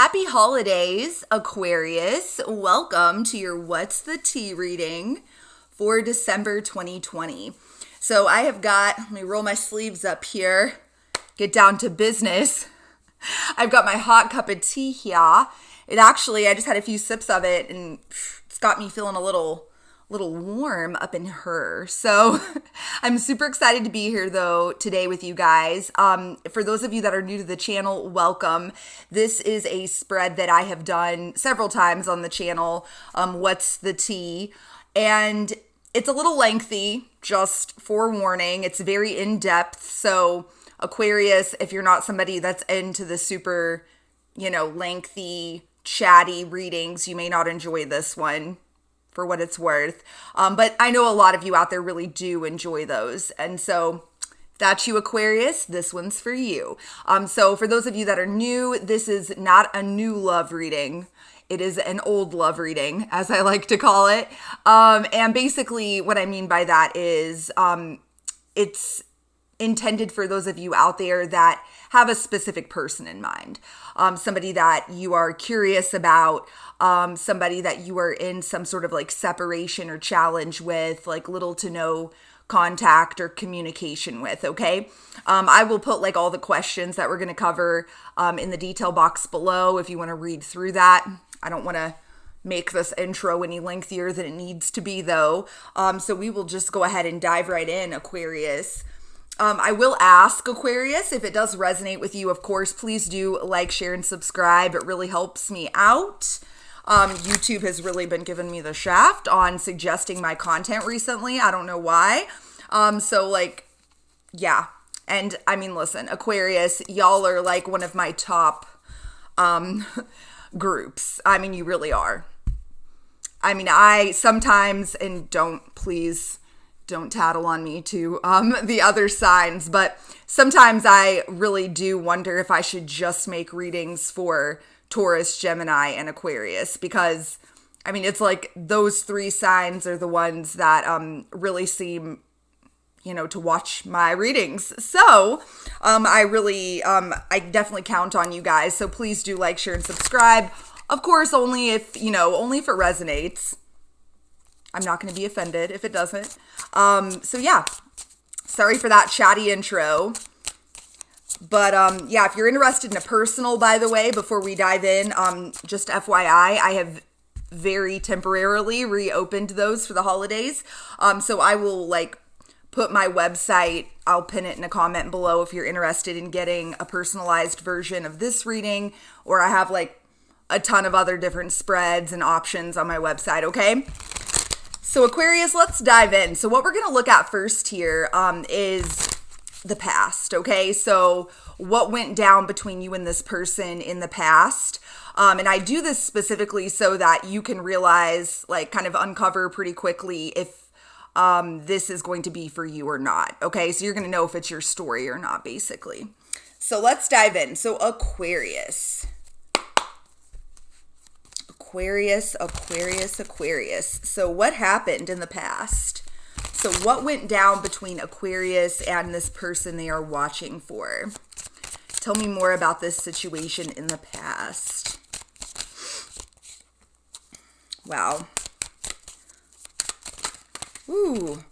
Happy holidays, Aquarius. Welcome to your What's the Tea reading for December 2020. So I have got, let me roll my sleeves up here, get down to business. I've got my hot cup of tea here. I just had a few sips of it and it's got me feeling a little warm up in her. So I'm super excited to be here though today with you guys. For those of you that are new to the channel, welcome. This is a spread that I have done several times on the channel. What's the tea? And it's a little lengthy, just forewarning. It's very in-depth. So Aquarius, if you're not somebody that's into the super, lengthy, chatty readings, you may not enjoy this one. For what it's worth. But I know a lot of you out there really do enjoy those. And so if that's you, Aquarius, this one's for you. So for those of you that are new, this is not a new love reading. It is an old love reading, as I like to call it. And basically what I mean by that is it's intended for those of you out there that have a specific person in mind, somebody that you are curious about, somebody that you are in some sort of like separation or challenge with, like little to no contact or communication with, okay? I will put like all the questions that we're going to cover in the detail box below if you want to read through that. I don't want to make this intro any lengthier than it needs to be though. So we will just go ahead and dive right in, Aquarius. I will ask, Aquarius, if it does resonate with you, of course, please do like, share, and subscribe. It really helps me out. YouTube has really been giving me the shaft on suggesting my content recently. I don't know why. Yeah. And I mean, listen, Aquarius, y'all are like one of my top groups. I mean, you really are. I mean, I sometimes, and please don't tattle on me to the other signs, but sometimes I really do wonder if I should just make readings for Taurus, Gemini, and Aquarius, because I mean, it's like those three signs are the ones that really seem, to watch my readings. So I definitely count on you guys. So please do like, share, and subscribe. Of course, only if it resonates. I'm not going to be offended if it doesn't. So yeah, sorry for that chatty intro. But yeah, if you're interested in a personal, by the way, before we dive in, just FYI, I have very temporarily reopened those for the holidays. So I will put my website, I'll pin it in a comment below if you're interested in getting a personalized version of this reading, or I have a ton of other different spreads and options on my website, okay? So Aquarius, let's dive in. So what we're going to look at first here is the past, okay? So what went down between you and this person in the past? And I do this specifically so that you can realize, kind of uncover pretty quickly if this is going to be for you or not, okay? So you're going to know if it's your story or not, basically. So let's dive in. So Aquarius. Aquarius. So what happened in the past? So what went down between Aquarius and this person they are watching for? Tell me more about this situation in the past. Wow. Ooh.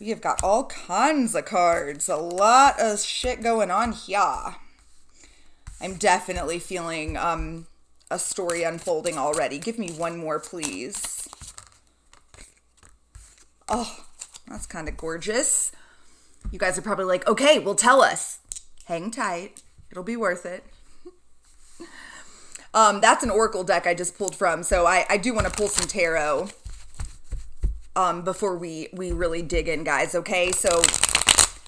We have got all kinds of cards. A lot of shit going on here. I'm definitely feeling a story unfolding already. Give me one more, please. Oh, that's kind of gorgeous. You guys are probably like, okay, well, tell us. Hang tight. It'll be worth it. That's an oracle deck I just pulled from, so I do want to pull some tarot before we really dig in, guys, okay? So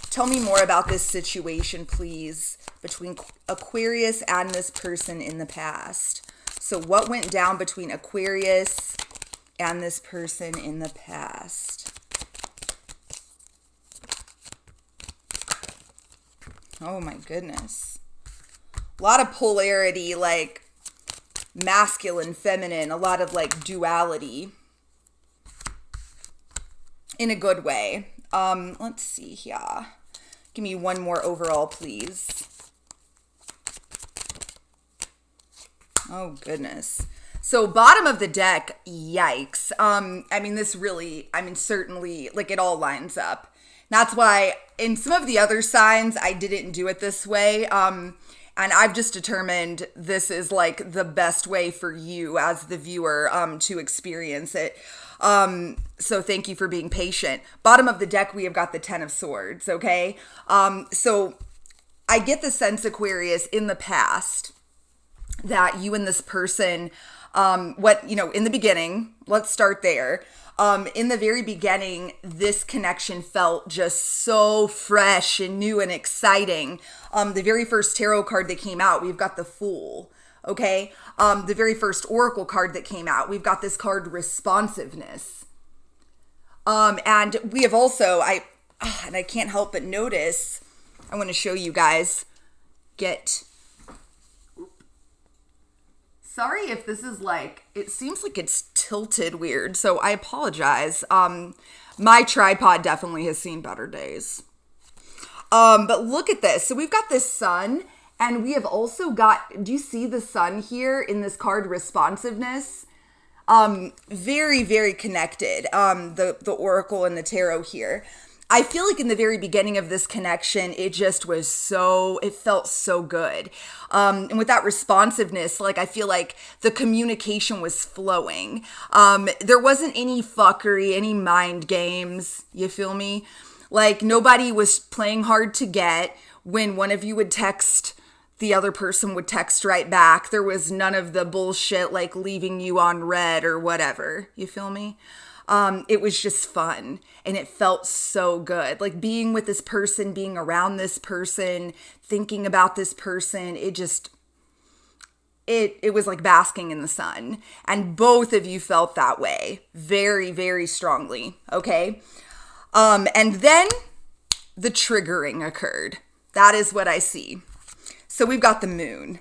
tell me more about this situation, please, between Aquarius and this person in the past. So what went down between Aquarius and this person in the past? Oh my goodness. A lot of polarity, masculine, feminine, a lot of duality in a good way. Let's see here. Give me one more overall, please. Oh, goodness. So bottom of the deck, yikes. Certainly, like, it all lines up. That's why in some of the other signs, I didn't do it this way. And I've just determined this is like the best way for you as the viewer to experience it. So thank you for being patient. Bottom of the deck, we have got the Ten of Swords, okay? So I get the sense, Aquarius, in the past that you and this person, in the beginning, let's start there. In the very beginning, this connection felt just so fresh and new and exciting. The very first tarot card that came out, we've got the Fool, okay? The very first oracle card that came out, we've got this card, Responsiveness. And we have also, and I can't help but notice, I want to show you guys, sorry if this is like, it seems like it's tilted weird, so I apologize. My tripod definitely has seen better days. But look at this. So we've got this sun, and we have also got, do you see the sun here in this card, Responsiveness? Very, very connected, the oracle and the tarot here. I feel like in the very beginning of this connection, it just was it felt so good. And with that responsiveness, like, I feel like the communication was flowing. There wasn't any fuckery, any mind games, you feel me? Like, nobody was playing hard to get. When one of you would text, the other person would text right back. There was none of the bullshit, like leaving you on red or whatever, you feel me? It was just fun, and it felt so good. Like, being with this person, being around this person, thinking about this person, it was like basking in the sun. And both of you felt that way very, very strongly, okay? And then the triggering occurred. That is what I see. So we've got the moon.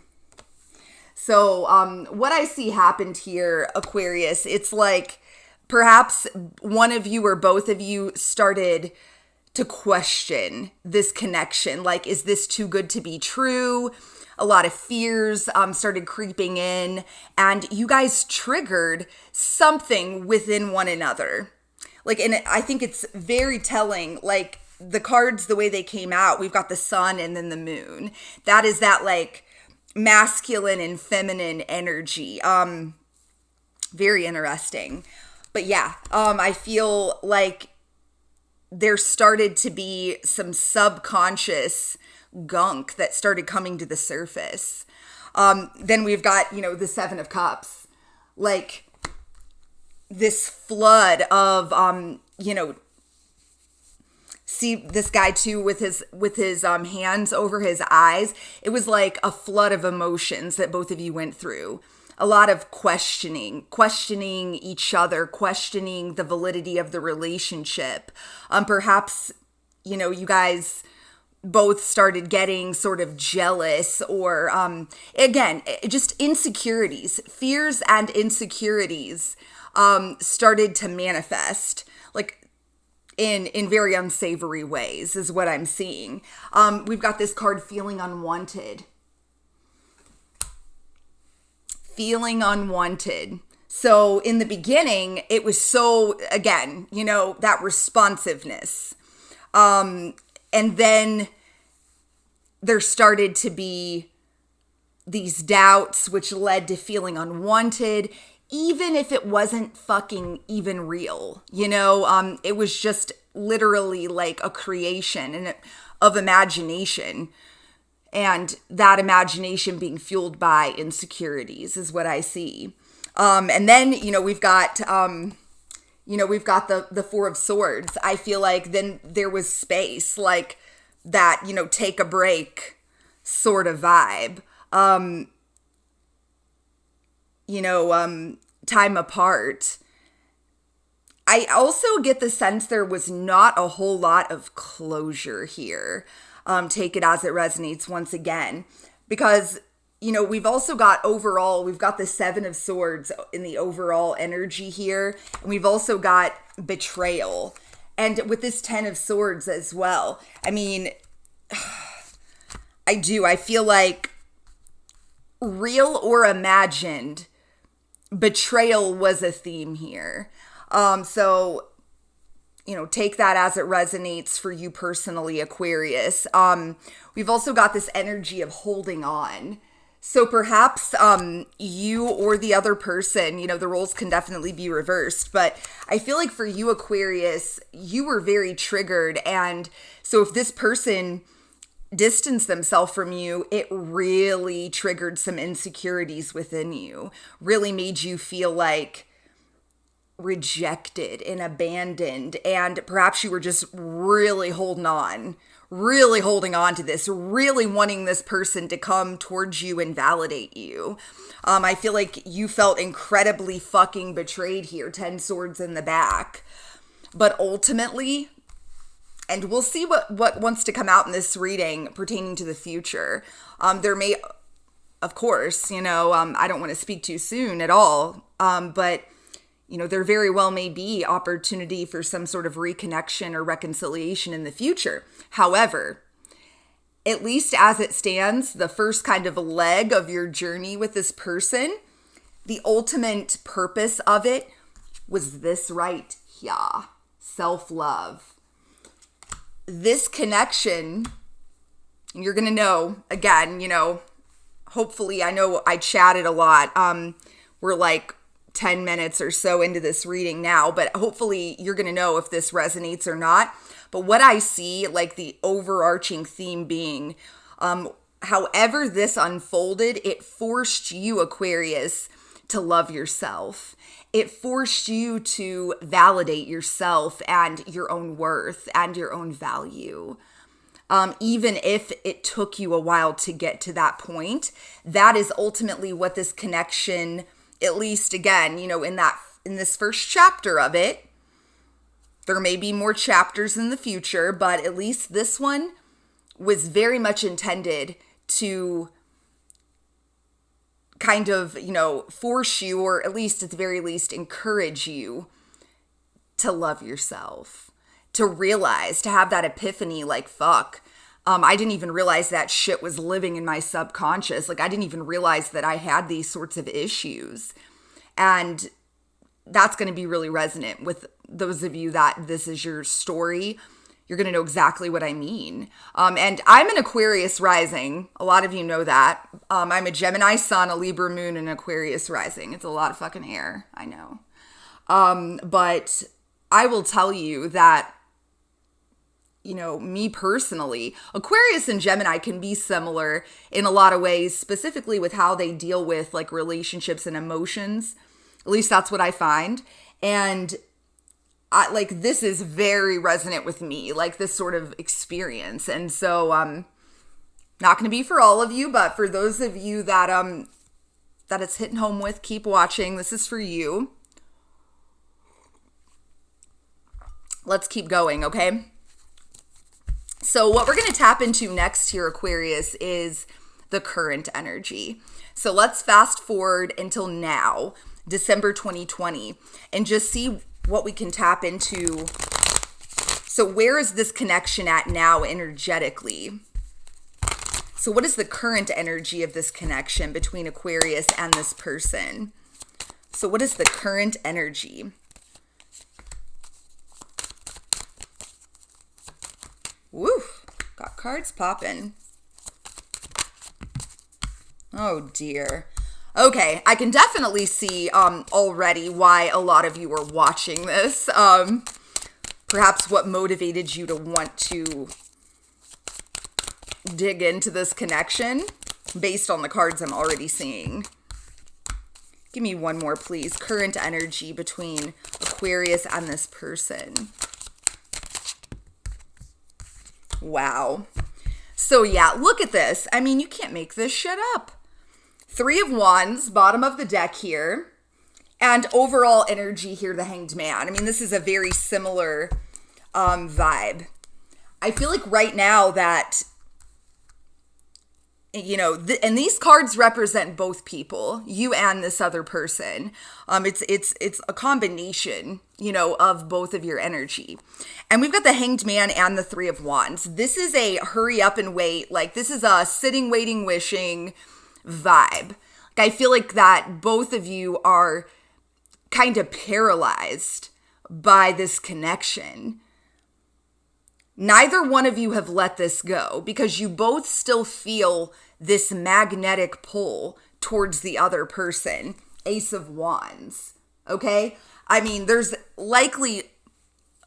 So what I see happened here, Aquarius, it's like, perhaps one of you or both of you started to question this connection. Like, is this too good to be true? A lot of fears started creeping in, and you guys triggered something within one another. Like, and I think it's very telling, like, the cards, the way they came out, we've got the sun and then the moon. That is that, like, masculine and feminine energy. Very interesting. But yeah, I feel like there started to be some subconscious gunk that started coming to the surface. Then we've got, the Seven of Cups, like this flood of, see this guy too with his hands over his eyes. It was like a flood of emotions that both of you went through. A lot of questioning each other, questioning the validity of the relationship. Perhaps, you guys both started getting sort of jealous, or, again, just insecurities, fears and insecurities, started to manifest, like, in very unsavory ways, is what I'm seeing. We've got this card, Feeling Unwanted. Feeling unwanted. So in the beginning, it was so, again, that responsiveness. And then there started to be these doubts, which led to feeling unwanted, even if it wasn't fucking even real. It was just literally like a creation of imagination. And that imagination being fueled by insecurities is what I see. And then, we've got, the Four of Swords. I feel like then there was space, like that, take a break sort of vibe. Time apart. I also get the sense there was not a whole lot of closure here. Take it as it resonates once again, because, we've also got overall, we've got the Seven of Swords in the overall energy here. And we've also got betrayal, and with this Ten of Swords as well. I mean, I feel like real or imagined, betrayal was a theme here. So, take that as it resonates for you personally, Aquarius. We've also got this energy of holding on. So perhaps you or the other person, the roles can definitely be reversed. But I feel like for you, Aquarius, you were very triggered. And so if this person distanced themselves from you, it really triggered some insecurities within you, really made you feel like rejected and abandoned. And perhaps you were just really holding on to this, really wanting this person to come towards you and validate you. I feel like you felt incredibly fucking betrayed here, 10 swords in the back. But ultimately, and we'll see what wants to come out in this reading pertaining to the future. There may, of course, I don't want to speak too soon at all, but there very well may be opportunity for some sort of reconnection or reconciliation in the future. However, at least as it stands, the first kind of leg of your journey with this person, the ultimate purpose of it was this right here, self-love. This connection, and you're going to know, again, hopefully, I know I chatted a lot. We're like 10 minutes or so into this reading now, but hopefully you're going to know if this resonates or not. But what I see, like the overarching theme being, however this unfolded, it forced you, Aquarius, to love yourself. It forced you to validate yourself and your own worth and your own value. Even if it took you a while to get to that point, that is ultimately what this connection, at least again, in this first chapter of it, there may be more chapters in the future, but at least this one was very much intended to kind of, force you, or at least at the very least encourage you to love yourself, to realize, to have that epiphany like, fuck, I didn't even realize that shit was living in my subconscious. Like, I didn't even realize that I had these sorts of issues. And that's going to be really resonant with those of you that this is your story. You're going to know exactly what I mean. And I'm an Aquarius rising. A lot of you know that. I'm a Gemini sun, a Libra moon, and Aquarius rising. It's a lot of fucking air, I know. But I will tell you that, me personally, Aquarius and Gemini can be similar in a lot of ways, specifically with how they deal with like relationships and emotions. At least that's what I find. And this is very resonant with me, like this sort of experience. And so, not going to be for all of you, but for those of you that it's hitting home with, keep watching. This is for you. Let's keep going, okay? So what we're going to tap into next here, Aquarius, is the current energy. So let's fast forward until now, December 2020, and just see what we can tap into. So where is this connection at now energetically? So what is the current energy of this connection between Aquarius and this person? So what is the current energy? Woo, got cards popping. Oh dear. Okay, I can definitely see already why a lot of you are watching this. Perhaps what motivated you to want to dig into this connection based on the cards I'm already seeing. Give me one more, please. Current energy between Aquarius and this person. Wow. So yeah, look at this. I mean, you can't make this shit up. 3 of Wands, bottom of the deck here. And overall energy here, the Hanged Man. I mean, this is a very similar vibe. I feel like right now that, and these cards represent both people, you and this other person. It's a combination, of both of your energy. And we've got the Hanged Man and the 3 of Wands. This is a hurry up and wait. Like, this is a sitting, waiting, wishing. vibe. Like, I feel like that both of you are kind of paralyzed by this connection. Neither one of you have let this go because you both still feel this magnetic pull towards the other person. Ace of Wands, okay? I mean, there's likely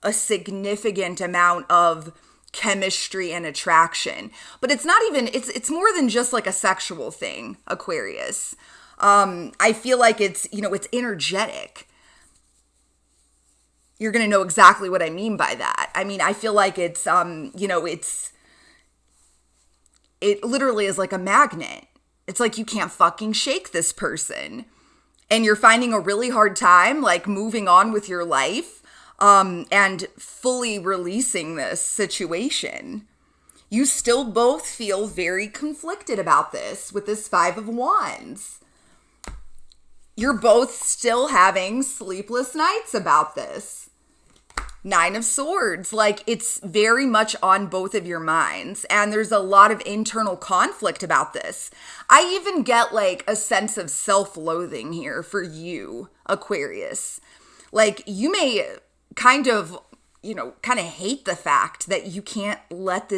a significant amount of chemistry and attraction, but it's not even, it's more than just like a sexual thing, Aquarius. I feel like it's, it's energetic. You're going to know exactly what I mean by that. I mean, I feel like it's, it literally is like a magnet. It's like you can't fucking shake this person. And you're finding a really hard time, like moving on with your life, and fully releasing this situation. You still both feel very conflicted about this with this Five of Wands. You're both still having sleepless nights about this. Nine of Swords, like it's very much on both of your minds, and there's a lot of internal conflict about this. I even get like a sense of self-loathing here for you, Aquarius. Like you may kind of hate the fact that you can't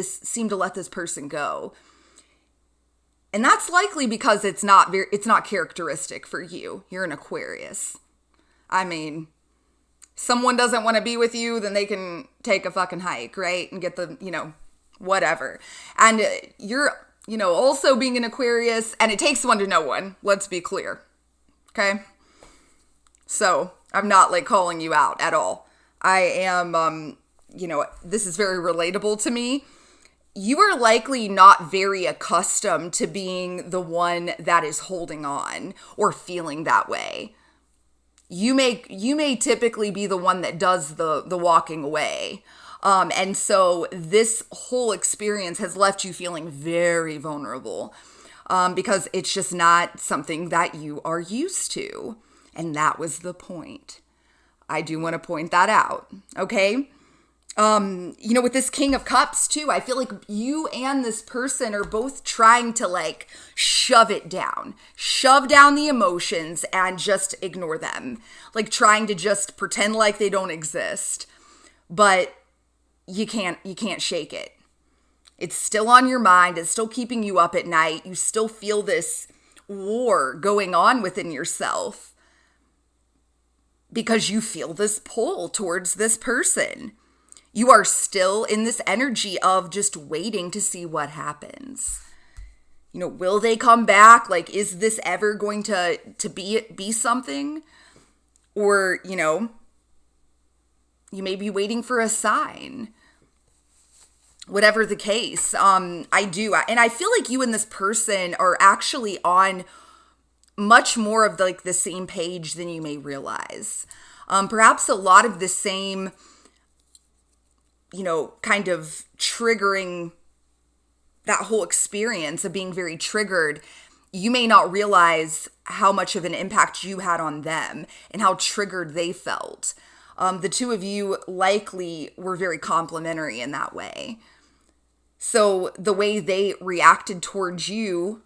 seem to let this person go. And that's likely because it's not characteristic for you. You're an Aquarius. I mean, someone doesn't want to be with you, then they can take a fucking hike, right? And get the, whatever. And you're, also being an Aquarius, and it takes one to know one. Let's be clear. Okay? So I'm not like calling you out at all. I am, this is very relatable to me. You are likely not very accustomed to being the one that is holding on or feeling that way. You may typically be the one that does the walking away. And so this whole experience has left you feeling very vulnerable, because it's just not something that you are used to. And that was the point. I do want to point that out. Okay. With this King of Cups too, I feel like you and this person are both trying to like shove down the emotions and just ignore them, like trying to just pretend like they don't exist, but you can't shake it. It's still on your mind. It's still keeping you up at night. You still feel this war going on within yourself because you feel this pull towards this person. You are still in this energy of just waiting to see what happens. Will they come back? Like, is this ever going to be something? Or, you may be waiting for a sign. Whatever the case, I do. And I feel like you and this person are actually on much more of like the same page than you may realize. Perhaps a lot of the same kind of triggering that whole experience of being very triggered. You may not realize how much of an impact you had on them and how triggered they felt. The two of you likely were very complementary in that way. So the way they reacted towards you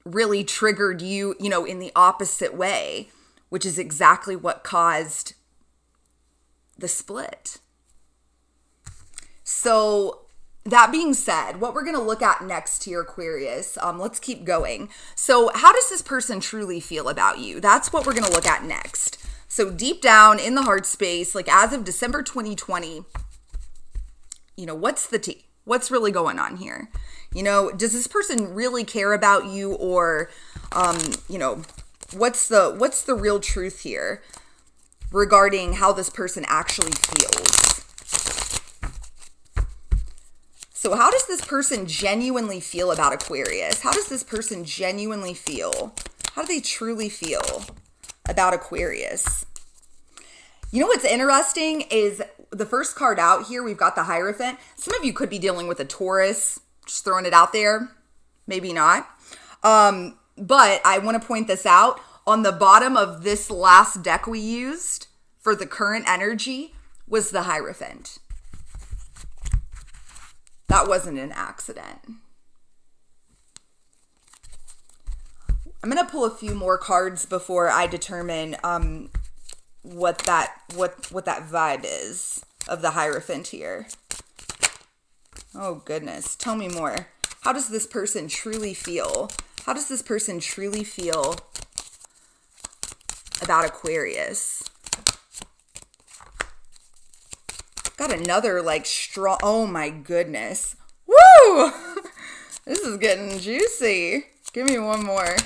really triggered you, in the opposite way, which is exactly what caused the split. So that being said, what we're going to look at next here, Aquarius, let's keep going. So how does this person truly feel about you? That's what we're going to look at next. So deep down in the heart space, like as of December 2020, what's the tea? What's really going on here? Does this person really care about you, or, what's the real truth here regarding how this person actually feels? So how does this person genuinely feel about Aquarius? How does this person genuinely feel? How do they truly feel about Aquarius? What's interesting is the first card out here, we've got the Hierophant. Some of you could be dealing with a Taurus, just throwing it out there. Maybe not. But I want to point this out. On the bottom of this last deck we used for the current energy was the Hierophant. That wasn't an accident. I'm going to pull a few more cards before I determine what that vibe is of the Hierophant here. Oh goodness, tell me more. How does this person truly feel? How does this person truly feel about Aquarius? Got another like strong, oh my goodness. Woo! This is getting juicy. Give me one more.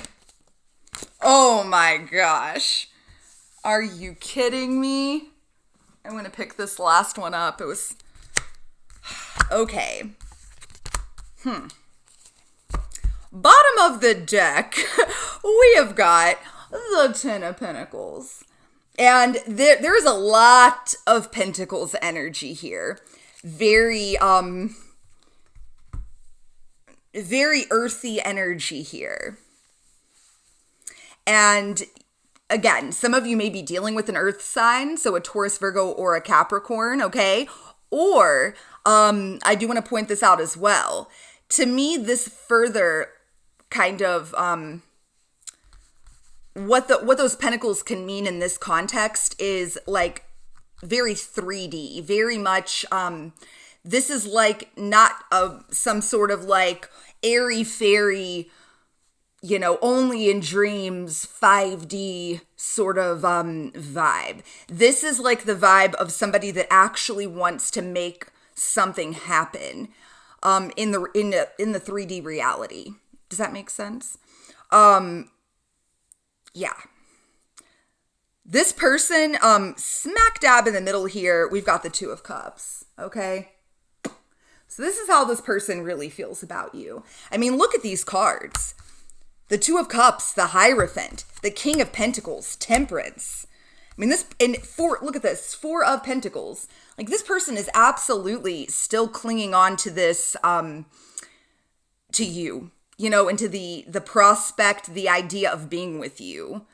Oh my gosh. Are you kidding me? I'm going to pick this last one up. It was... Okay. Bottom of the deck, we have got the Ten of Pentacles. And there's a lot of Pentacles energy here. Very earthy energy here. And again, some of you may be dealing with an earth sign, so a Taurus, Virgo, or a Capricorn, okay? Or, I do want to point this out as well. To me, this further kind of, what those pentacles can mean in this context is like very 3D, very much, this is like not some sort of like airy-fairy, you know, only in dreams 5D sort of vibe. This is like the vibe of somebody that actually wants to make something happen in the 3D reality. Does that make sense? Yeah. This person, smack dab in the middle here, we've got the Two of Cups, okay? So this is how this person really feels about you. I mean, look at these cards. The Two of Cups, the Hierophant, the King of Pentacles, Temperance. I mean, look at this, Four of Pentacles. Like, this person is absolutely still clinging on to this, to you, you know, into the prospect, the idea of being with you,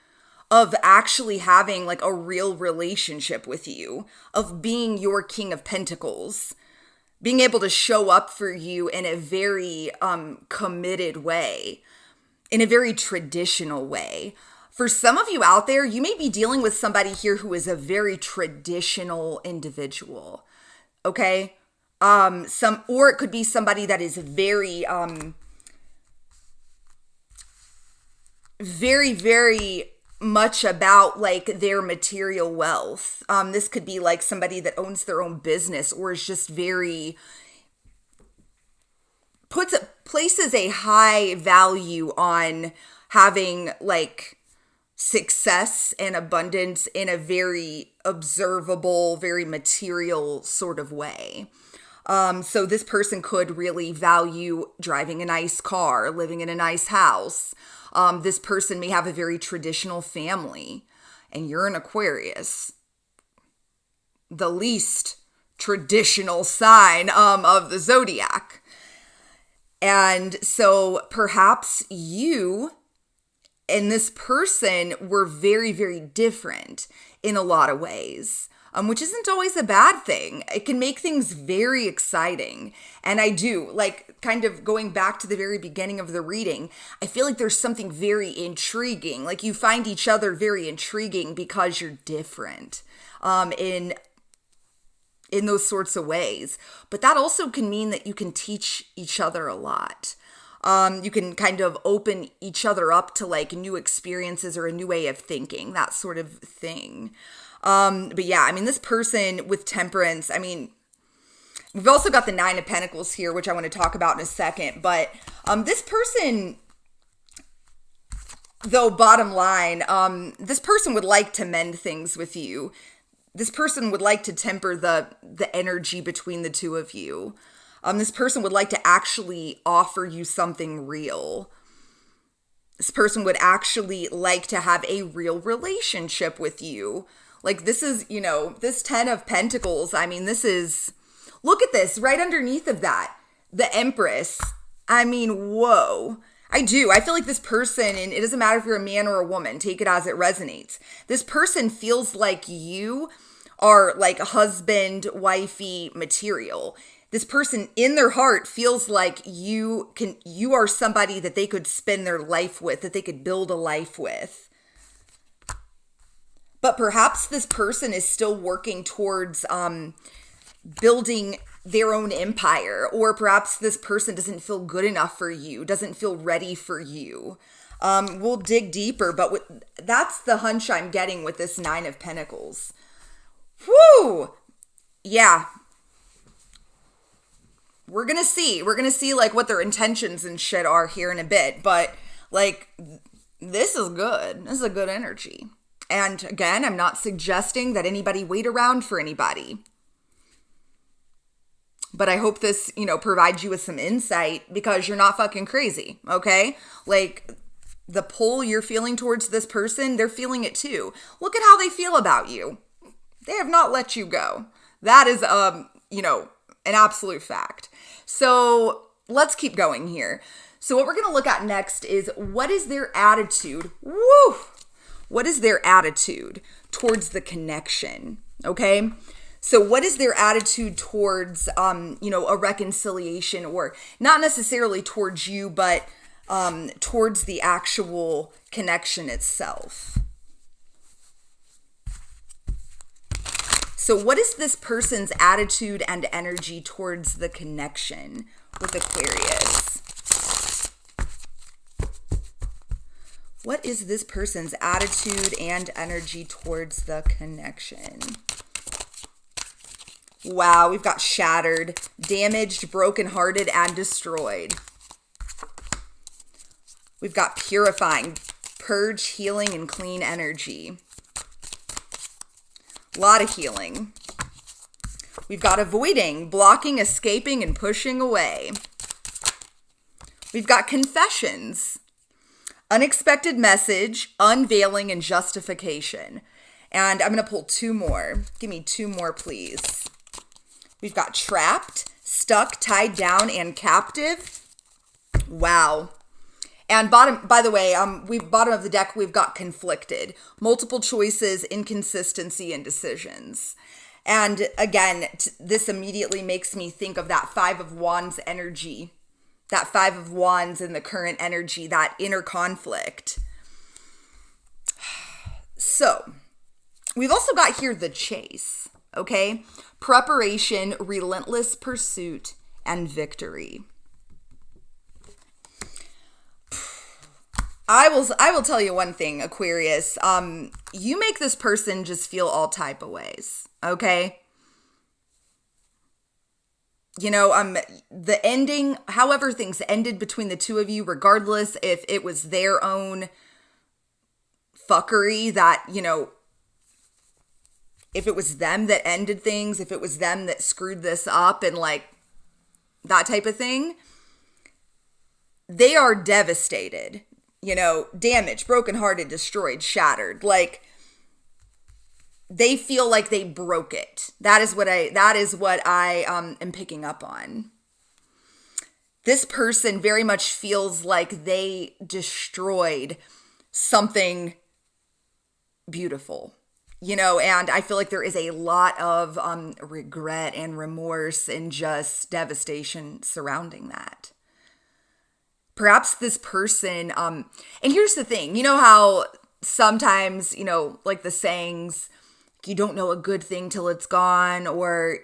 of actually having like a real relationship with you, of being your King of Pentacles, being able to show up for you in a very committed way, in a very traditional way. For some of you out there, you may be dealing with somebody here who is a very traditional individual, okay? Or it could be somebody that is very, very much about like their material wealth. This could be like somebody that owns their own business or is just very, places a high value on having like success and abundance in a very observable, very material sort of way. So this person could really value driving a nice car, living in a nice house. This person may have a very traditional family, and you're an Aquarius, the least traditional sign of the zodiac. And so perhaps you and this person were very, very different in a lot of ways, which isn't always a bad thing. It can make things very exciting. And I do, like, kind of going back to the very beginning of the reading, I feel like there's something very intriguing. Like, you find each other very intriguing because you're different in those sorts of ways. But that also can mean that you can teach each other a lot. You can kind of open each other up to like new experiences or a new way of thinking, that sort of thing. But yeah, I mean, this person with Temperance, I mean, we've also got the Nine of Pentacles here, which I want to talk about in a second. But this person, though, bottom line, this person would like to mend things with you. This person would like to temper the energy between the two of you. This person would like to actually offer you something real. This person would actually like to have a real relationship with you. Like, this is, you know, this 10 of Pentacles. I mean, this is, look at this right underneath of that. The Empress. I mean, whoa. I do. I feel like this person, and it doesn't matter if you're a man or a woman, take it as it resonates. This person feels like you are like husband, wifey material. this person in their heart feels like you are somebody that they could spend their life with, that they could build a life with. But perhaps this person is still working towards building their own empire, or perhaps this person doesn't feel good enough for you, doesn't feel ready for you. We'll dig deeper, but that's the hunch I'm getting with this Nine of Pentacles. Whew! Yeah. We're gonna see like what their intentions and shit are here in a bit, but like this is good. This is a good energy. And again, I'm not suggesting that anybody wait around for anybody. But I hope this, provides you with some insight because you're not fucking crazy, okay? Like the pull you're feeling towards this person, they're feeling it too. Look at how they feel about you. They have not let you go. That is, an absolute fact. So let's keep going here. So what we're going to look at next is what is their attitude? Woo! What is their attitude towards the connection? Okay. So what is their attitude towards, a reconciliation, or not necessarily towards you, but towards the actual connection itself? So what is this person's attitude and energy towards the connection with Aquarius? What is this person's attitude and energy towards the connection? Wow, we've got shattered, damaged, brokenhearted, and destroyed. We've got purifying, purge, healing, and clean energy. A lot of healing. We've got avoiding, blocking, escaping, and pushing away. We've got confessions, unexpected message, unveiling, and justification. And I'm going to pull two more. Give me two more, please. We've got trapped, stuck, tied down, and captive. Wow. And bottom of the deck, we've got conflicted, multiple choices, inconsistency, and decisions. And again, this immediately makes me think of that Five of Wands energy, that Five of Wands in the current energy, that inner conflict. So we've also got here the chase, okay? Preparation, relentless pursuit, and victory. I will tell you one thing, Aquarius. You make this person just feel all type of ways, okay? The ending, however things ended between the two of you, regardless if it was their own fuckery that, if it was them that ended things, if it was them that screwed this up and like that type of thing, they are devastated. Damaged, brokenhearted, destroyed, shattered. Like they feel like they broke it. That is what I am picking up on. This person very much feels like they destroyed something beautiful, and I feel like there is a lot of regret and remorse and just devastation surrounding that. Perhaps this person, and here's the thing, how sometimes, like the sayings, you don't know a good thing till it's gone, or,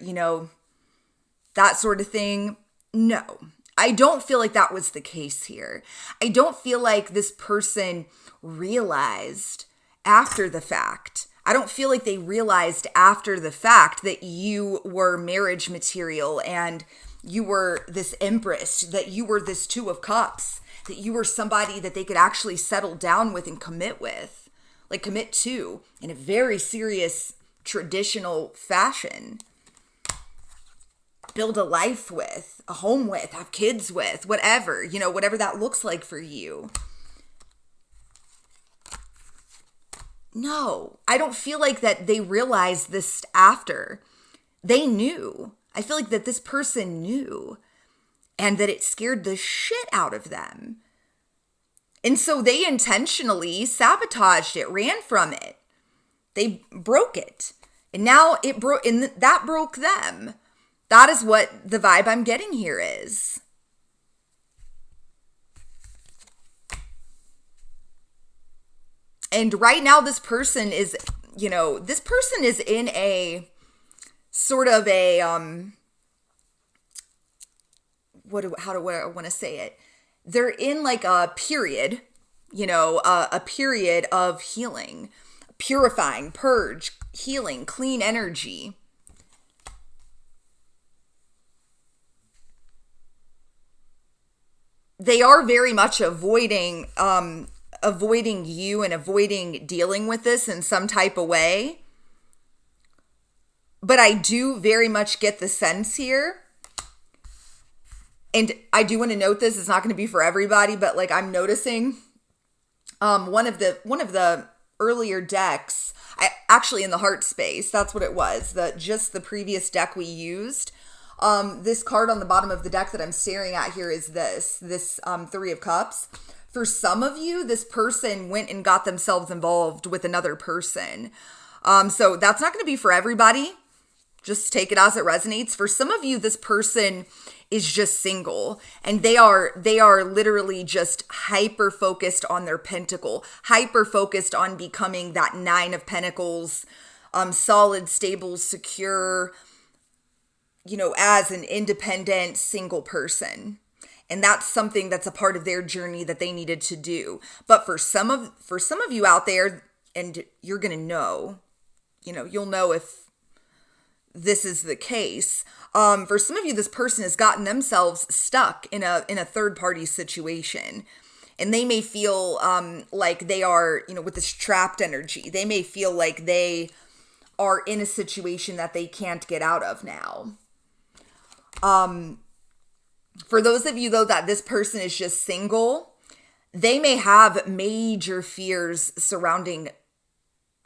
that sort of thing. No, I don't feel like that was the case here. I don't feel like this person realized after the fact. I don't feel like they realized after the fact that you were marriage material and you were this empress, that you were this Two of Cups, that you were somebody that they could actually settle down with and commit to in a very serious traditional fashion. Build a life with, a home with, have kids with, whatever, whatever that looks like for you. No, I don't feel like that they realized this after. They knew. I feel like that this person knew and that it scared the shit out of them. And so they intentionally sabotaged it, ran from it. They broke it. And now it broke, and that broke them. That is what the vibe I'm getting here is. And right now this person is, this person is in a sort of a, how do I want to say it? They're in like a period, a period of healing, purifying, purge, healing, clean energy. They are very much avoiding you and avoiding dealing with this in some type of way. But I do very much get the sense here. And I do want to note this, it's not going to be for everybody, but like I'm noticing one of the earlier decks, actually in the heart space, that's what it was, just the previous deck we used. This card on the bottom of the deck that I'm staring at here is this Three of Cups. For some of you, this person went and got themselves involved with another person. So that's not going to be for everybody. Just take it as it resonates. For some of you, this person is just single, and they are literally just hyper focused on their pentacle, hyper focused on becoming that Nine of Pentacles, solid, stable, secure, as an independent single person. And that's something that's a part of their journey that they needed to do. But for some of you out there, and you're going to know, you'll know if this is the case. For some of you, this person has gotten themselves stuck in a third party situation. And they may feel like they are, with this trapped energy, they may feel like they are in a situation that they can't get out of now. For those of you, though, that this person is just single, they may have major fears surrounding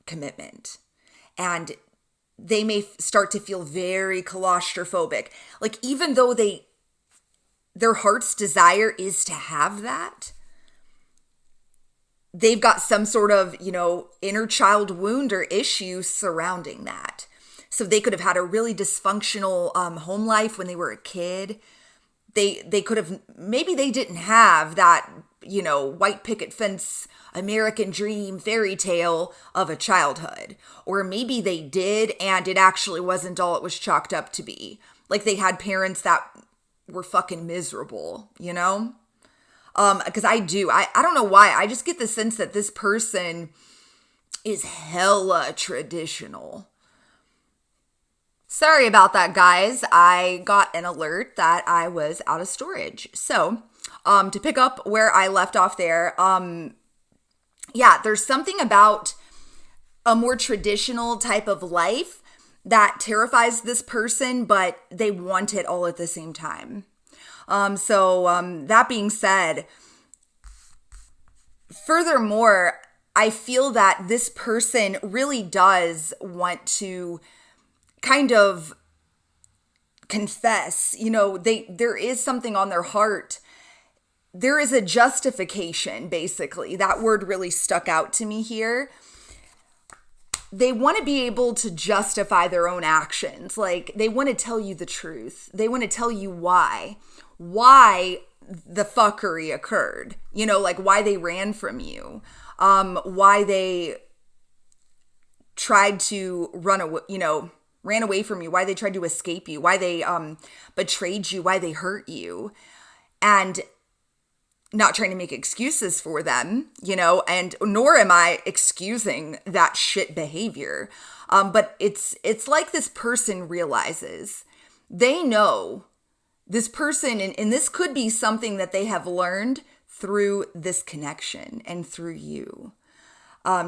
commitment. And they may start to feel very claustrophobic. Like, even though their heart's desire is to have that, they've got some sort of, inner child wound or issue surrounding that. So they could have had a really dysfunctional home life when they were a kid. They could have, maybe they didn't have that, white picket fence, American dream fairy tale of a childhood. Or maybe they did, and it actually wasn't all it was chalked up to be. Like they had parents that were fucking miserable, Because I don't know why. I just get the sense that this person is hella traditional. Sorry about that, guys. I got an alert that I was out of storage. So, to pick up where I left off there, there's something about a more traditional type of life that terrifies this person, but they want it all at the same time. That being said, furthermore, I feel that this person really does want to kind of confess, there is something on their heart. There is a justification, basically. That word really stuck out to me here. They want to be able to justify their own actions. Like, they want to tell you the truth. They want to tell you why the fuckery occurred. Like why they ran from you, why they tried to ran away from you, why they tried to escape you, why they betrayed you, why they hurt you. And not trying to make excuses for them, and nor am I excusing that shit behavior. But it's like this person realizes, they know this person, and this could be something that they have learned through this connection and through you.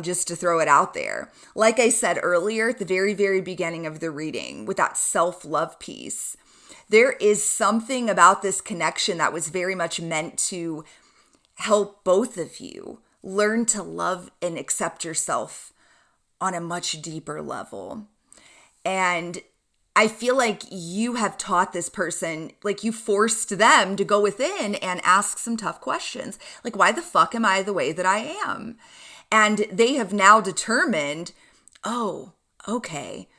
Just to throw it out there. Like I said earlier at the very, very beginning of the reading, with that self-love piece, there is something about this connection that was very much meant to help both of you learn to love and accept yourself on a much deeper level. And I feel like you have taught this person, like you forced them to go within and ask some tough questions. Like, why the fuck am I the way that I am? And they have now determined, oh, okay,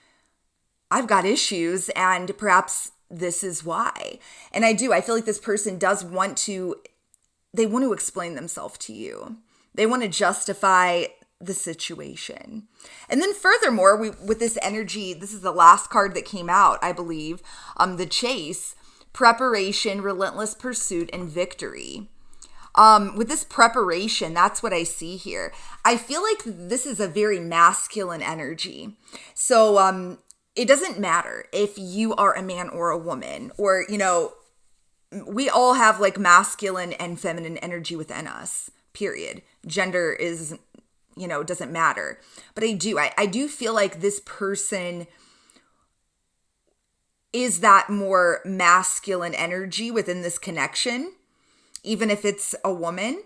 I've got issues, and perhaps this is why. And I feel like this person does they want to explain themselves to you. They want to justify the situation. And then furthermore, with this energy, this is the last card that came out, I believe, the Chase, preparation, relentless pursuit, and victory. With this preparation, that's what I see here. I feel like this is a very masculine energy. So it doesn't matter if you are a man or a woman, or, we all have like masculine and feminine energy within us, period. Gender is, doesn't matter. But I do feel like this person is that more masculine energy within this connection, even if it's a woman.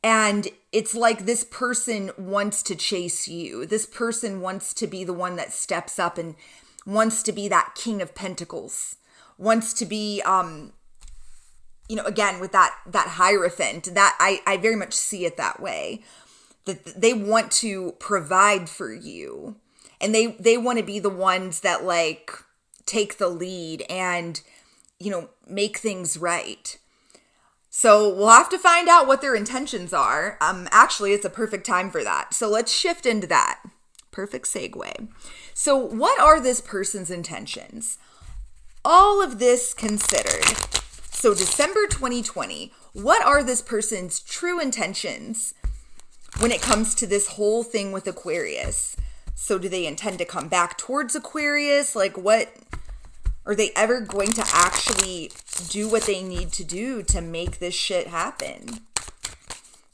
And it's like this person wants to chase you. This person wants to be the one that steps up and wants to be that King of Pentacles, wants to be, again, with that Hierophant, that I very much see it that way, that they want to provide for you, and they want to be the ones that like take the lead and, make things right. So we'll have to find out what their intentions are. Actually, it's a perfect time for that. So let's shift into that. Perfect segue. So what are this person's intentions? All of this considered. So December 2020, what are this person's true intentions when it comes to this whole thing with Aquarius? So do they intend to come back towards Aquarius? Like, what are they ever going to actually do what they need to do to make this shit happen?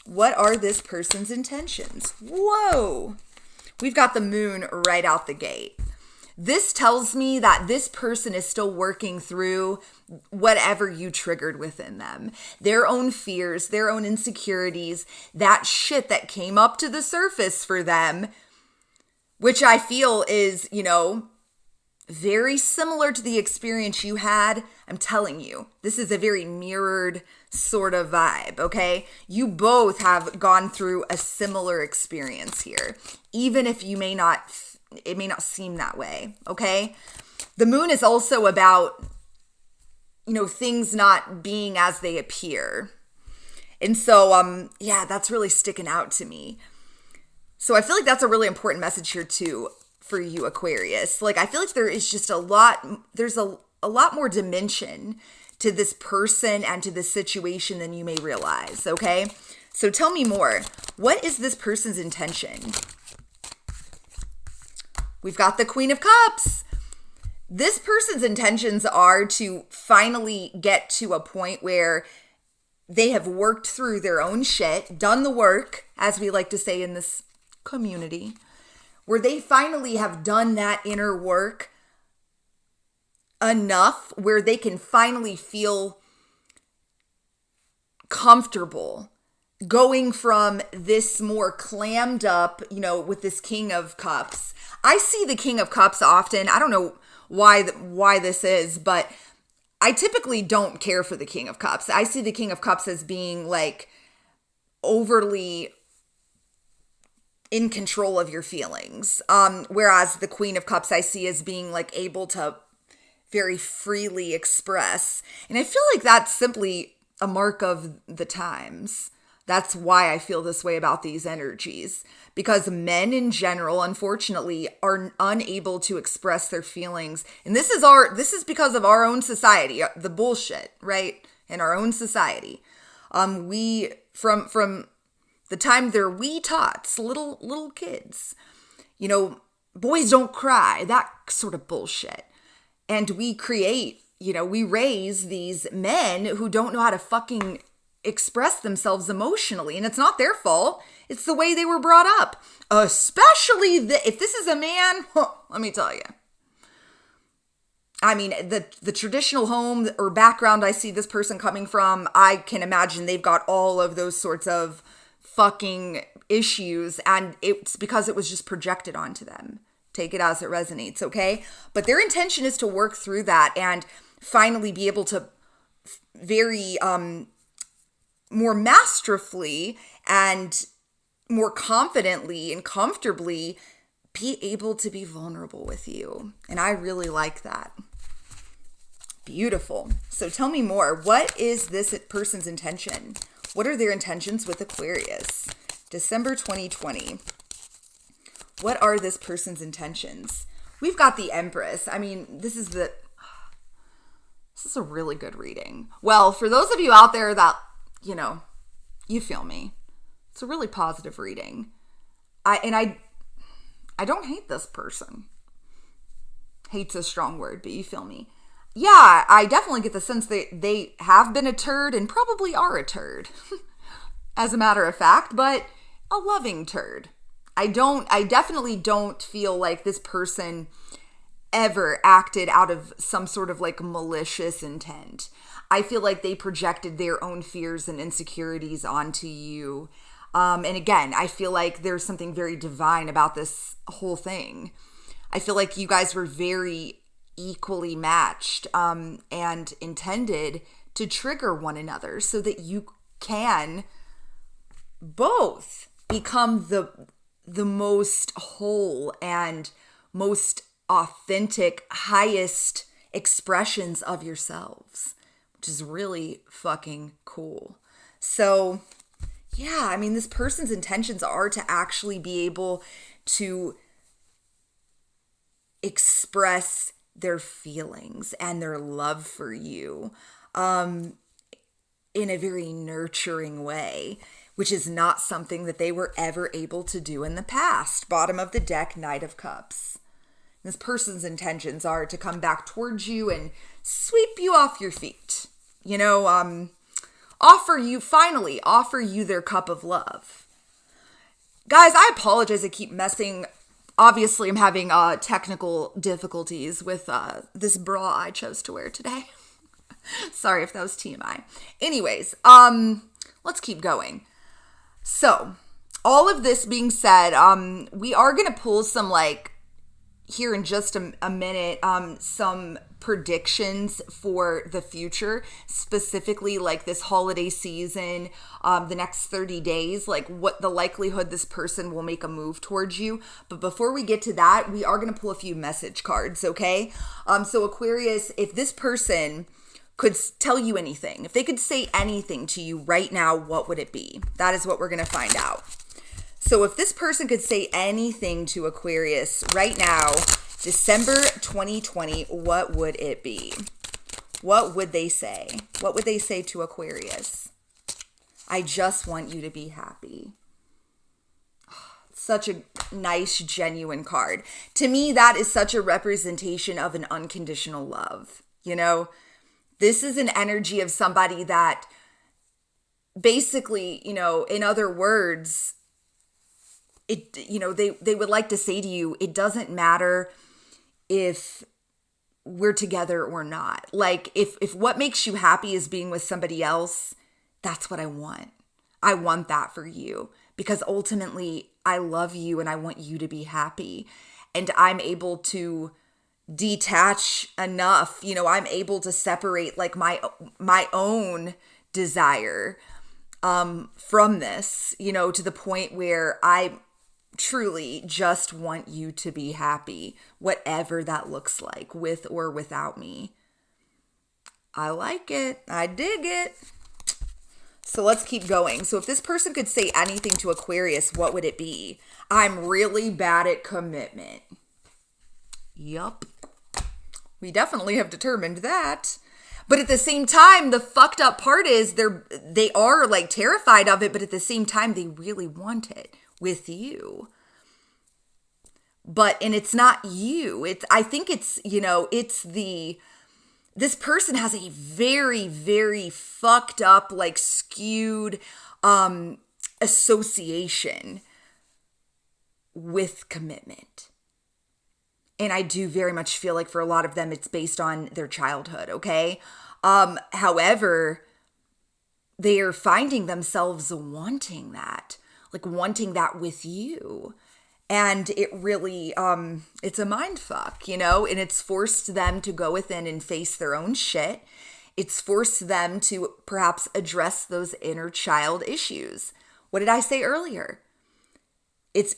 What are this person's intentions? Whoa. We've got the moon right out the gate. This tells me that this person is still working through whatever you triggered within them. Their own fears, their own insecurities, that shit that came up to the surface for them, which I feel is, very similar to the experience you had. I'm telling you, this is a very mirrored sort of vibe, okay? You both have gone through a similar experience here, even if it may not seem that way, okay? The moon is also about, things not being as they appear. And so, that's really sticking out to me. So I feel like that's a really important message here too for you, Aquarius. Like, I feel like there is just there's a lot more dimension to this person and to this situation than you may realize, okay? So tell me more. What is this person's intention? We've got the Queen of Cups. This person's intentions are to finally get to a point where they have worked through their own shit, done the work, as we like to say in this community, where they finally have done that inner work enough where they can finally feel comfortable going from this more clammed up, with this King of Cups. I see the King of Cups often. I don't know why this is, but I typically don't care for the King of Cups. I see the King of Cups as being like overly in control of your feelings. Whereas the Queen of Cups I see as being like able to very freely express. And I feel like that's simply a mark of the times. That's why I feel this way about these energies, because men in general, unfortunately, are unable to express their feelings. And this is because of our own society, the bullshit, right? In our own society. We, from the time they're wee tots, little kids, boys don't cry, that sort of bullshit. And we we raise these men who don't know how to fucking express themselves emotionally, and it's not their fault. It's the way they were brought up. Especially if this is a man, let me tell you. I mean, the traditional home or background I see this person coming from, I can imagine they've got all of those sorts of fucking issues, and it's because it was just projected onto them. Take it as it resonates, okay? But their intention is to work through that and finally be able to very more masterfully and more confidently and comfortably be able to be vulnerable with you. And I really like that. Beautiful. So tell me more. What is this person's intention? What are their intentions with Aquarius? December 2020. What are this person's intentions? We've got the Empress. I mean, this is a really good reading. Well, for those of you out there that, you feel me. It's a really positive reading. I don't hate this person. Hate's a strong word, but you feel me. Yeah, I definitely get the sense that they have been a turd and probably are a turd, as a matter of fact, but a loving turd. I definitely don't feel like this person ever acted out of some sort of like malicious intent. I feel like they projected their own fears and insecurities onto you. And again, I feel like there's something very divine about this whole thing. I feel like you guys were very equally matched and intended to trigger one another so that you can both become the most whole and most authentic, highest expressions of yourselves, which is really fucking cool. So yeah, I mean, this person's intentions are to actually be able to express their feelings and their love for you in a very nurturing way, which is not something that they were ever able to do in the past. Bottom of the deck, Knight of Cups. This person's intentions are to come back towards you and sweep you off your feet. Offer you their cup of love. Guys, I apologize. I keep messing. Obviously, I'm having technical difficulties with this bra I chose to wear today. Sorry if that was TMI. Anyways, let's keep going. So, all of this being said, we are going to pull some here in just a minute, some predictions for the future, specifically this holiday season, the next 30 days, what the likelihood this person will make a move towards you. But before we get to that, we are going to pull a few message cards, okay? So Aquarius, if this person could tell you anything, if they could say anything to you right now, what would it be? That is what we're going to find out. So if this person could say anything to Aquarius right now, December 2020, what would it be? What would they say? What would they say to Aquarius? I just want you to be happy. Such a nice, genuine card. To me, that is such a representation of an unconditional love. This is an energy of somebody that basically, in other words, they would like to say to you, it doesn't matter if we're together or not. If what makes you happy is being with somebody else, that's what I want. I want that for you because ultimately I love you and I want you to be happy. And I'm able to detach enough, I'm able to separate my own desire from this, to the point where I truly just want you to be happy, whatever that looks like, with or without me. I like it. I dig it. So let's keep going. So if this person could say anything to Aquarius, what would it be? I'm really bad at commitment. Yup. We definitely have determined that. But at the same time, the fucked up part is they are terrified of it, but at the same time, they really want it with you. And it's not you. I think it's this person has a very, very fucked up, skewed association with commitment. And I do very much feel like for a lot of them, it's based on their childhood, okay? However, they are finding themselves wanting that with you. And it really, it's a mind fuck, and it's forced them to go within and face their own shit. It's forced them to perhaps address those inner child issues. What did I say earlier? It's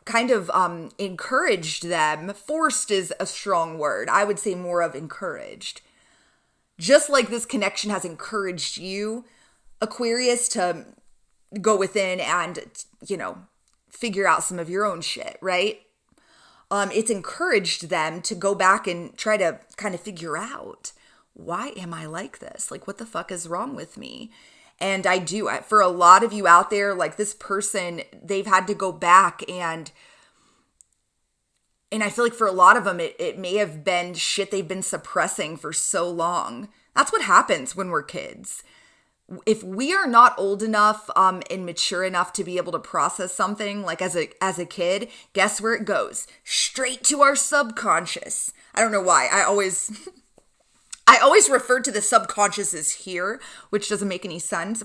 kind of encouraged them. Forced is a strong word. I would say more of encouraged. just like this connection has encouraged you, Aquarius, to go within and, figure out some of your own shit, right? It's encouraged them to go back and try to kind of figure out, why am I like this? Like, what the fuck is wrong with me? And for a lot of you out there, like this person, they've had to go back and I feel like for a lot of them, it may have been shit they've been suppressing for so long. That's what happens when we're kids. If we are not old enough and mature enough to be able to process something, like as a kid, guess where it goes? Straight to our subconscious. I don't know why. I always refer to the subconscious as here, which doesn't make any sense.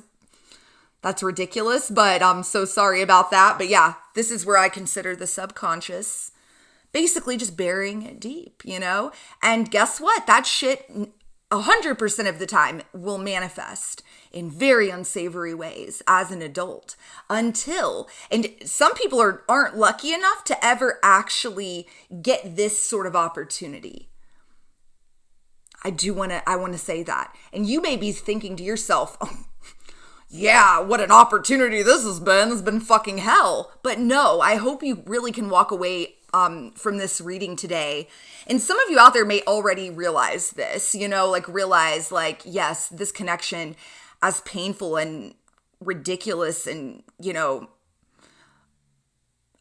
That's ridiculous, but I'm so sorry about that. But yeah, this is where I consider the subconscious. Basically just burying it deep, And guess what? That shit 100% of the time will manifest in very unsavory ways as an adult and some people aren't lucky enough to ever actually get this sort of opportunity. I want to say that. And you may be thinking to yourself, oh, yeah, what an opportunity this has been. It's been fucking hell. But no, I hope you really can walk away from this reading today. And some of you out there may already realize this, realize yes, this connection, as painful and ridiculous and,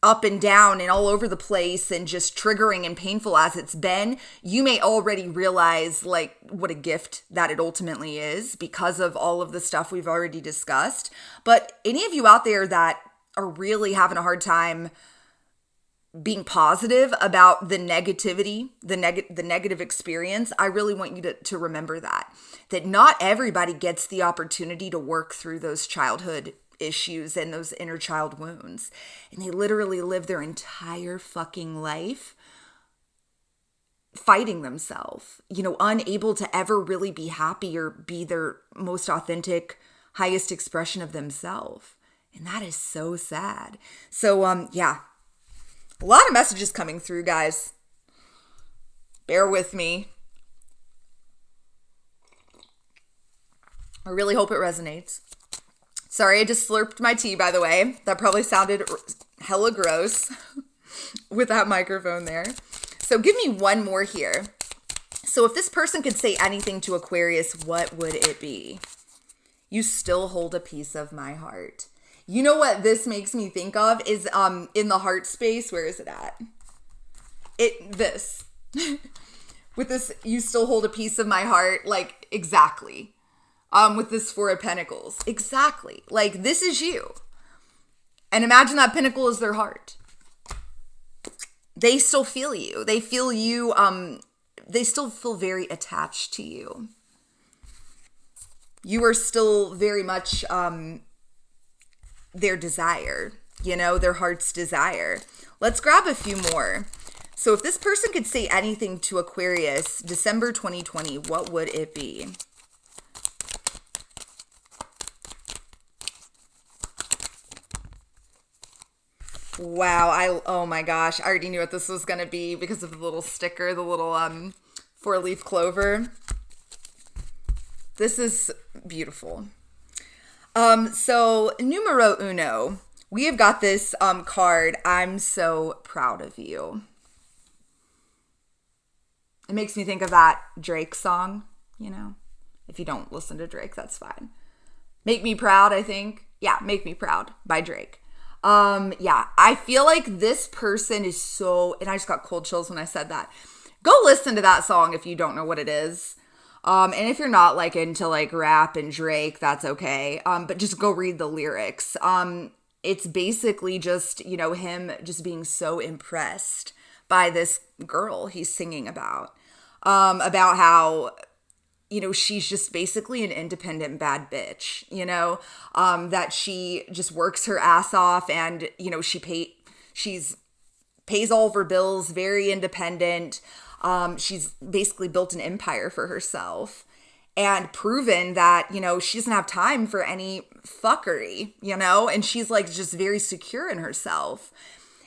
up and down and all over the place and just triggering and painful as it's been, you may already realize what a gift that it ultimately is because of all of the stuff we've already discussed. But any of you out there that are really having a hard time being positive about the negativity, the negative experience, I really want you to remember that not everybody gets the opportunity to work through those childhood issues and those inner child wounds. And they literally live their entire fucking life fighting themselves, unable to ever really be happy or be their most authentic, highest expression of themselves. And that is so sad. So, yeah. A lot of messages coming through, guys. Bear with me. I really hope it resonates. Sorry, I just slurped my tea, by the way. That probably sounded hella gross with that microphone there. So give me one more here. So if this person could say anything to Aquarius, what would it be? You still hold a piece of my heart. You know what this makes me think of is in the heart space. Where is it at? This. With this, you still hold a piece of my heart. Exactly. With this Four of Pentacles. Exactly. This is you. And imagine that pinnacle is their heart. They still feel you. They feel you. They still feel very attached to you. You are still very much their desire, their heart's desire. Let's grab a few more. So if this person could say anything to Aquarius, December 2020, what would it be? Wow, oh my gosh, I already knew what this was going to be because of the little sticker, the little 4-leaf clover. This is beautiful. So numero uno, we have got this card. I'm so proud of you. It makes me think of that Drake song, If you don't listen to Drake, that's fine. Make Me Proud, I think. Yeah, Make Me Proud by Drake. Yeah, I feel like this person is so, and I just got cold chills when I said that. Go listen to that song if you don't know what it is. And if you're not into rap and Drake, that's okay. But just go read the lyrics. It's basically just, him just being so impressed by this girl he's singing about how, she's just basically an independent bad bitch, that she just works her ass off and, she's pays all of her bills, very independent. She's basically built an empire for herself and proven that, she doesn't have time for any fuckery, and she's just very secure in herself.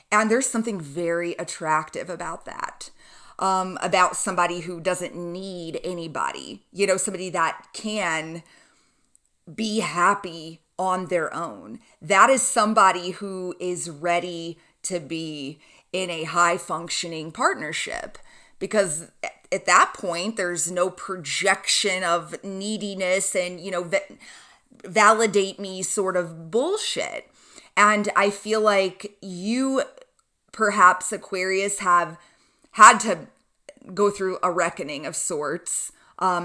And there's something very attractive about that. about somebody who doesn't need anybody, somebody that can be happy on their own. That is somebody who is ready to be in a high functioning partnership, because at that point there's no projection of neediness and validate me sort of bullshit. And I feel like you, perhaps Aquarius, have had to go through a reckoning of sorts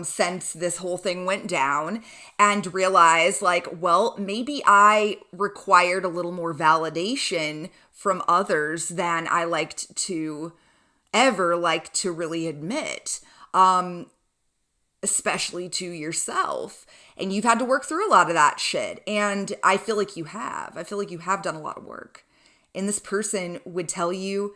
since this whole thing went down, and realize like, well, maybe I required a little more validation from others than I liked to really admit, especially to yourself. And you've had to work through a lot of that shit. And I feel like you have. I feel like you have done a lot of work. And this person would tell you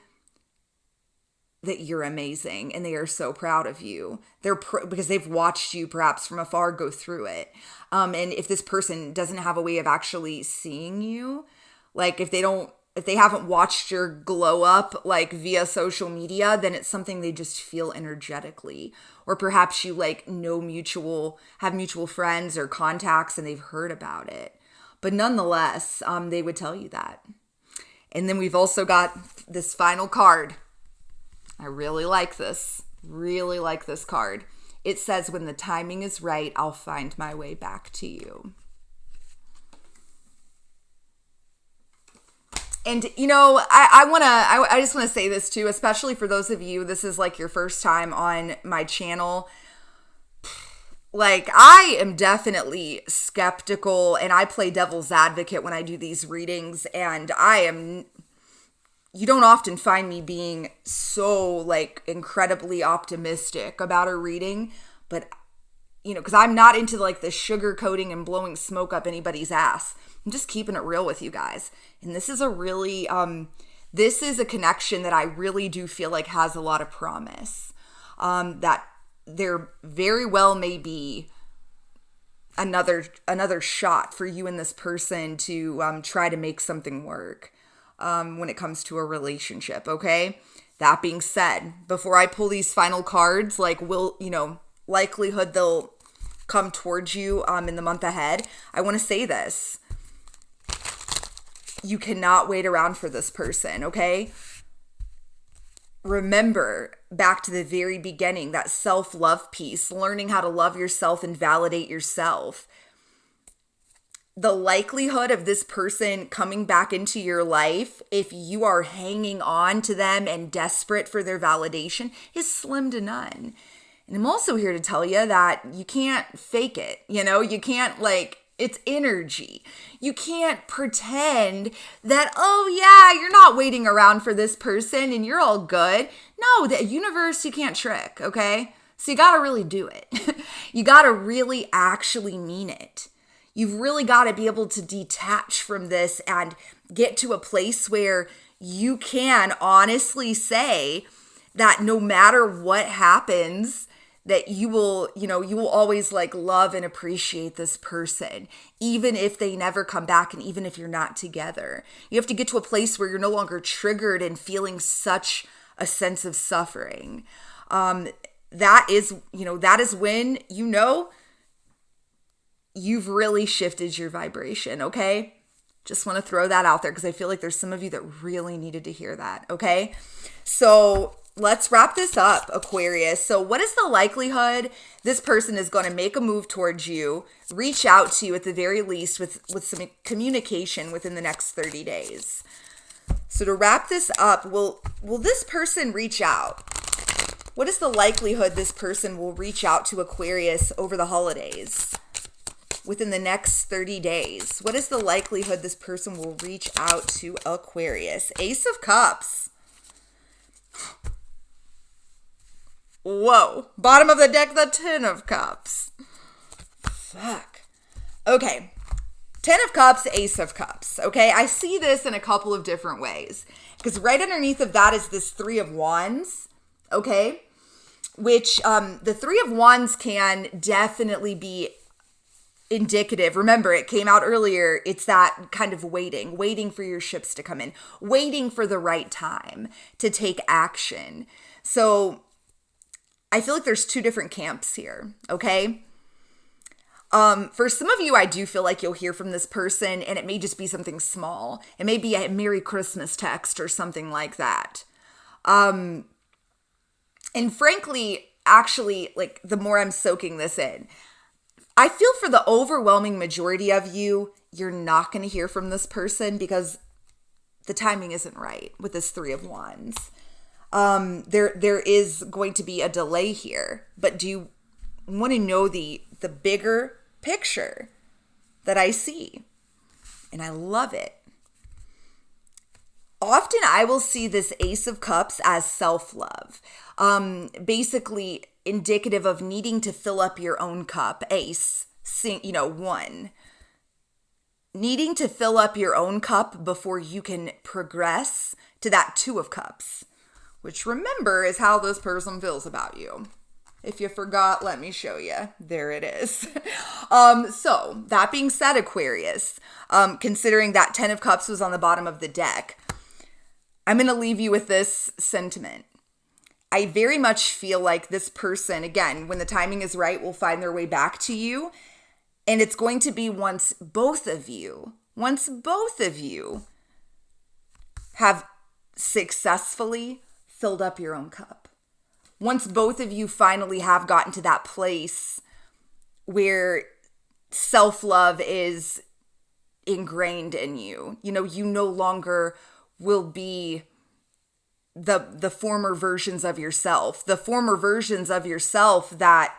that you're amazing and they are so proud of you. Because they've watched you perhaps from afar go through it. And if this person doesn't have a way of actually seeing you, like if they haven't watched your glow up like via social media, then it's something they just feel energetically. Or perhaps you have mutual friends or contacts and they've heard about it. But nonetheless, they would tell you that. And then we've also got this final card. I really like this card. It says, when the timing is right, I'll find my way back to you. And, I just want to say this too, especially for those of you, this is like your first time on my channel. Like, I am definitely skeptical and I play devil's advocate when I do these readings, and you don't often find me being so like incredibly optimistic about a reading, but because I'm not into like the sugarcoating and blowing smoke up anybody's ass. I'm just keeping it real with you guys. And this is this is a connection that I really do feel like has a lot of promise. That there very well may be another shot for you and this person to try to make something work when it comes to a relationship, okay? That being said, before I pull these final cards, like likelihood they'll come towards you in the month ahead, I want to say this. You cannot wait around for this person, okay? Remember back to the very beginning, that self-love piece, learning how to love yourself and validate yourself. The likelihood of this person coming back into your life, if you are hanging on to them and desperate for their validation, is slim to none. And I'm also here to tell you that you can't fake it. You can't it's energy. You can't pretend that, oh yeah, you're not waiting around for this person and you're all good. No, the universe you can't trick, okay? So you got to really do it. You got to really actually mean it. You've really got to be able to detach from this and get to a place where you can honestly say that no matter what happens, that you will always love and appreciate this person, even if they never come back and even if you're not together. You have to get to a place where you're no longer triggered and feeling such a sense of suffering. That is when you've really shifted your vibration, okay? Just want to throw that out there because I feel like there's some of you that really needed to hear that, okay? So let's wrap this up, Aquarius. So what is the likelihood this person is going to make a move towards you, reach out to you at the very least with some communication within the next 30 days? So to wrap this up, will this person reach out? What is the likelihood this person will reach out to Aquarius over the holidays? Within the next 30 days, what is the likelihood this person will reach out to Aquarius? Ace of Cups. Whoa. Bottom of the deck, the Ten of Cups. Fuck. Okay. Ten of Cups, Ace of Cups. Okay. I see this in a couple of different ways. Because right underneath of that is this Three of Wands. Okay. Which the Three of Wands can definitely be indicative. Remember, it came out earlier. It's that kind of waiting for your ships to come in, waiting for the right time to take action. So I feel like there's two different camps here, okay? For some of you, I do feel like you'll hear from this person and it may just be something small. It may be a Merry Christmas text or something like that. And frankly, actually, like the more I'm soaking this in, I feel for the overwhelming majority of you, you're not going to hear from this person because the timing isn't right with this Three of Wands. There is going to be a delay here, but do you want to know the bigger picture that I see? And I love it. Often I will see this Ace of Cups as self-love, basically indicative of needing to fill up your own cup. Ace, one. Needing to fill up your own cup before you can progress to that Two of Cups, which remember is how this person feels about you. If you forgot, let me show you. There it is. So that being said, Aquarius, considering that 10 of Cups was on the bottom of the deck, I'm going to leave you with this sentiment. I very much feel like this person, again, when the timing is right, will find their way back to you. And it's going to be once both of you have successfully filled up your own cup. Once both of you finally have gotten to that place where self-love is ingrained in you, you no longer will be the former versions of yourself, that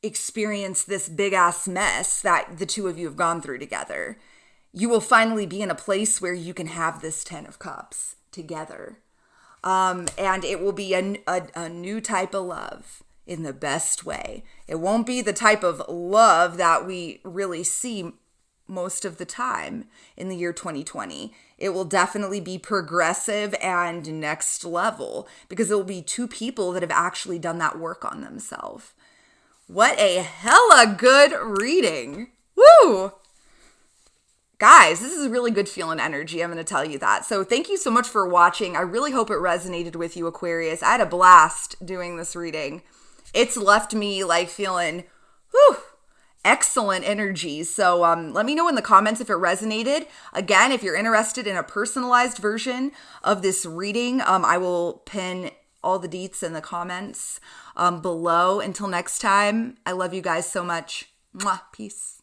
experience this big ass mess that the two of you have gone through together. You will finally be in a place where you can have this 10 of Cups together. And it will be a new type of love in the best way. It won't be the type of love that we really see most of the time in the year 2020. It will definitely be progressive and next level because it will be two people that have actually done that work on themselves. What a hella good reading. Woo! Guys, this is really good feeling energy. I'm going to tell you that. So thank you so much for watching. I really hope it resonated with you, Aquarius. I had a blast doing this reading. It's left me like feeling, excellent energy. So let me know in the comments if it resonated. Again, if you're interested in a personalized version of this reading, I will pin all the deets in the comments below. Until next time, I love you guys so much. Mwah. Peace.